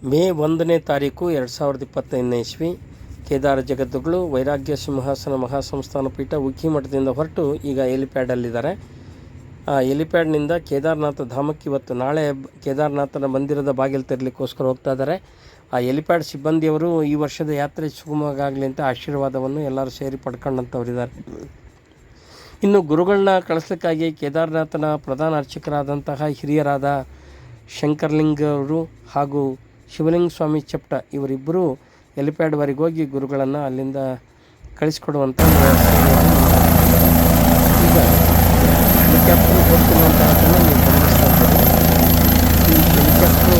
ಮೇ 1ನೇ ತಾರೀಕು 2025ನೇ ಇಸ್ವಿ ಕೇದಾರ ಜಗದ್ಗುರು ವೈರಾಗ್ಯ ಸಿಂಹಾಸನ ಮಹಾಸಂಸ್ಥಾನ ಪೀಠ ಉಕ್ಕಿಮಠದಿಂದ ಹೊರಟು ಈಗ ಹೆಲಿಪ್ಯಾಡಲ್ಲಿದ್ದಾರೆ. ಆ ಹೆಲಿಪ್ಯಾಡ್ನಿಂದ ಕೇದಾರನಾಥ ಧಾಮಕ್ಕೆ ಇವತ್ತು ನಾಳೆ ಕೇದಾರನಾಥನ ಮಂದಿರದ ಬಾಗಿಲು ತೆರಲಿಕ್ಕೋಸ್ಕರ ಹೋಗ್ತಾ ಇದ್ದಾರೆ. ಆ ಹೆಲಿಪ್ಯಾಡ್ ಸಿಬ್ಬಂದಿಯವರು ಈ ವರ್ಷದ ಯಾತ್ರೆ ಸುಗಮವಾಗಲಿ ಅಂತ ಆಶೀರ್ವಾದವನ್ನು ಎಲ್ಲರೂ ಸೇರಿ ಪಡ್ಕೊಂಡಂಥವ್ರಿದ್ದಾರೆ. ಇನ್ನು ಗುರುಗಳನ್ನ ಕಳಿಸ್ಲಿಕ್ಕಾಗಿ ಕೇದಾರನಾಥನ ಪ್ರಧಾನ ಅರ್ಚಕರಾದಂತಹ ಹಿರಿಯರಾದ ಶಂಕರಲಿಂಗ ಅವರು ಹಾಗೂ ಶಿವಲಿಂಗ ಸ್ವಾಮಿ ಚಪ್ಟ ಇವರಿಬ್ಬರು ಹೆಲಿಪ್ಯಾಡ್ವರೆಗೆ ಹೋಗಿ ಗುರುಗಳನ್ನು ಅಲ್ಲಿಂದ ಕಳಿಸ್ಕೊಡುವಂಥ ಈಗ ಹೆಲಿಕಾಪ್ಟರ್ ಕೊಡ್ತಿರುವಂತಹದ್ದನ್ನು ನೀವು ಗಮನಿಸ್ತಾ ಇದ್ದೀರಿ. ಈ ಹೆಲಿಕಾಪ್ಟರು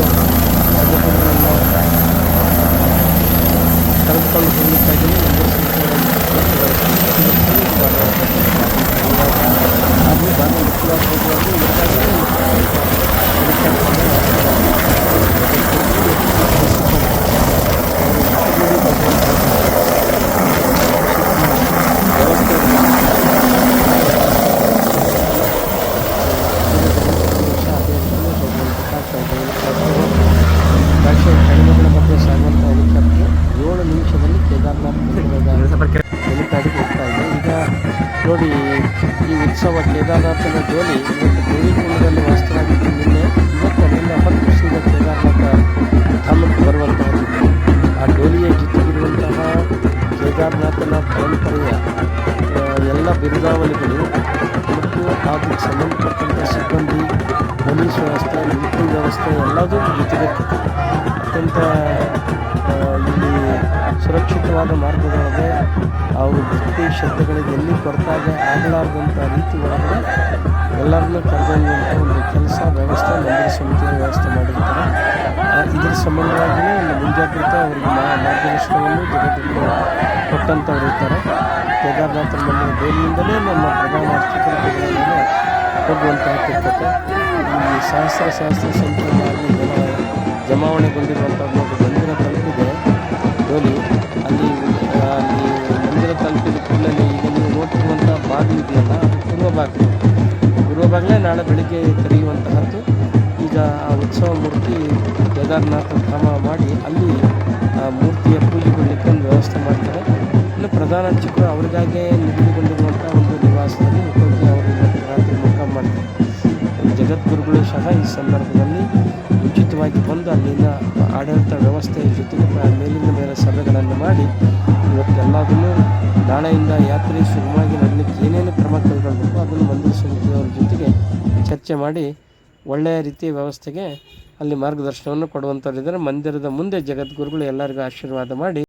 ಕರೆದುಕೊಂಡು ಹೋಗಲಿಕ್ಕಾಗಿ ಹಾಗೂ ಬಾಲ ಮುಖ್ಯವಾಗಿ ಕಡಿಮೆಗಳ ಮಧ್ಯೆ ಸಾಗುವಂಥ ಹೆಲಿಕಾಪ್ಟರ್ 7 ನಿಮಿಷದಲ್ಲಿ ಕೇದಾರನಾಥ್ ಹೆಲಿಪ್ಯಾಡಿಗೆ ಹೋಗ್ತಾ ಇದೆ. ಈಗ ನೋಡಿ, ಈ ಉತ್ಸವ ಕೇದಾರನಾಥನ ಡೋಲಿ ಇವತ್ತು ಗೌರಿಕುಂಡದಲ್ಲಿ ವಾಸ್ತವಾಗಿದ್ದು ನಿನ್ನೆ ಇವತ್ತು ಅಲ್ಲಿಂದ ಹೊರಟು ಸೀದಾ ಕೇದಾರನಾಥ ಧಾಮಕ್ಕೆ ಬರುವಂತಹದ್ದು. ಆ ಡೋಲಿಯ ಜೊತೆಗಿರುವಂತಹ ಕೇದಾರನಾಥನ ಪರಂಪರೆಯ ಎಲ್ಲ ಬಿರುದಾವಳಿಗಳು ಮತ್ತು ಅದಕ್ಕೆ ಸಂಬಂಧಪಟ್ಟಂಥ ಸಿಬ್ಬಂದಿ, ಪೊಲೀಸ್ ವ್ಯವಸ್ಥೆ, ಮಿಲಿಟರಿ ವ್ಯವಸ್ಥೆ ಎಲ್ಲದೂ ಜೊತೆಗಿರ್ತದೆ. ಅತ್ಯಂತ ಇಲ್ಲಿ ಸುರಕ್ಷಿತವಾದ ಮಾರ್ಗದೊಳಗೆ ಅವರು ಭಕ್ತಿ ಶ್ರದ್ಧೆಗಳಿಗೆ ಎಲ್ಲಿ ಕೊರತಾಗೆ ಆಗಲಾರ್ದಂಥ ರೀತಿ ಒಳಗಡೆ ಎಲ್ಲರನ್ನೂ ಕರೆದೊಯ್ಯುವಂಥ ಒಂದು ಕೆಲಸ ವ್ಯವಸ್ಥೆ ಮಂದಿರ ಸಮಿತಿಯ ವ್ಯವಸ್ಥೆ ಮಾಡಿರ್ತಾರೆ. ಇದರ ಸಂಬಂಧವಾಗಿಯೇ ಒಂದು ಮುಂಜಾಗ್ರತೆ ಅವರಿಗೆ ಮಾರ್ಗದರ್ಶನವನ್ನು ಜಗತ್ತಿಗೆ ಕೊಟ್ಟಂಥವ್ರು ಇರ್ತಾರೆ. ಕೇದಾರನಾಥನ ಮಂದಿರ ಬೇಲಿಯಿಂದಲೇ ನಮ್ಮ ಪ್ರಧಾನ ಅರ್ಚಕರ ಹೋಗುವಂತಹ ತಿರ್ತತೆ. ಈ ಸಹಸ್ರ ಸಂಖ್ಯೆಯಾಗಿ ಜಮಾವಣೆಗೊಂಡಿರುವಂಥ ಒಂದು ಮಂದಿರ ತಲುಪಿದೆ ಡೋಲಿ. ಅಲ್ಲಿ ಮಂದಿರ ತಲುಪಿದ ಕೂಡಲೇ ಈಗ ನೀವು ನೋಡ್ತಿರುವಂಥ ಬಾಗಿಲು ಇದೆಯಲ್ಲ, ಅದು ಪೂರ್ವ ಬಾಗಿಲೇ ನಾಳೆ ಬೆಳಿಗ್ಗೆ ತೆರೆಯುವಂತಹದ್ದು. ಈಗ ಆ ಉತ್ಸವ ಮೂರ್ತಿ ಕೇದಾರನಾಥ ಧಾಮ ಮಾಡಿ ಅಲ್ಲಿ ಆ ಮೂರ್ತಿಯ ಪೂಜೆಗೊಳ್ಳಿಕ್ಕೆ ಒಂದು ವ್ಯವಸ್ಥೆ ಮಾಡ್ತಾರೆ. ಇನ್ನು ಪ್ರಧಾನ ಅರ್ಚಕರು ಅವರಿಗಾಗೇ ನಿಗದಿಗೊಂಡಿರುವಂಥ ಒಂದು ನಿವಾಸದಲ್ಲಿ ಹೋಗಿ ಅವರು ರಾತ್ರಿ ಮುಖ ಮಾಡ್ತಾರೆ. ಜಗದ್ಗುರುಗಳು ಸಹ ಈ ಸಂದರ್ಭದಲ್ಲಿ ಉಚಿತವಾಗಿ ಬಂದು ಅಲ್ಲಿನ ಆಡಳಿತ ವ್ಯವಸ್ಥೆಯ ಜೊತೆಗೆ ಮೇಲಿನ ಮೇಲೆ ಸಭೆಗಳನ್ನು ಮಾಡಿ ಇವತ್ತೆಲ್ಲದನ್ನು ನಾಳೆಯಿಂದ ಯಾತ್ರೆ ಸುಗಮವಾಗಿ ನಡಲಿಕ್ಕೆ ಏನೇನು ಕ್ರಮ ಕೈಗೊಳ್ಳಬೇಕು ಅದನ್ನು ಮಂದಿರ ಸಮಿತಿಯವರ ಜೊತೆಗೆ ಚರ್ಚೆ ಮಾಡಿ ಒಳ್ಳೆಯ ರೀತಿಯ ವ್ಯವಸ್ಥೆಗೆ ಅಲ್ಲಿ ಮಾರ್ಗದರ್ಶನವನ್ನು ಕೊಡುವಂಥವ್ರಿದ್ದಾರೆ. ಮಂದಿರದ ಮುಂದೆ ಜಗದ್ಗುರುಗಳು ಎಲ್ಲರಿಗೂ ಆಶೀರ್ವಾದ ಮಾಡಿ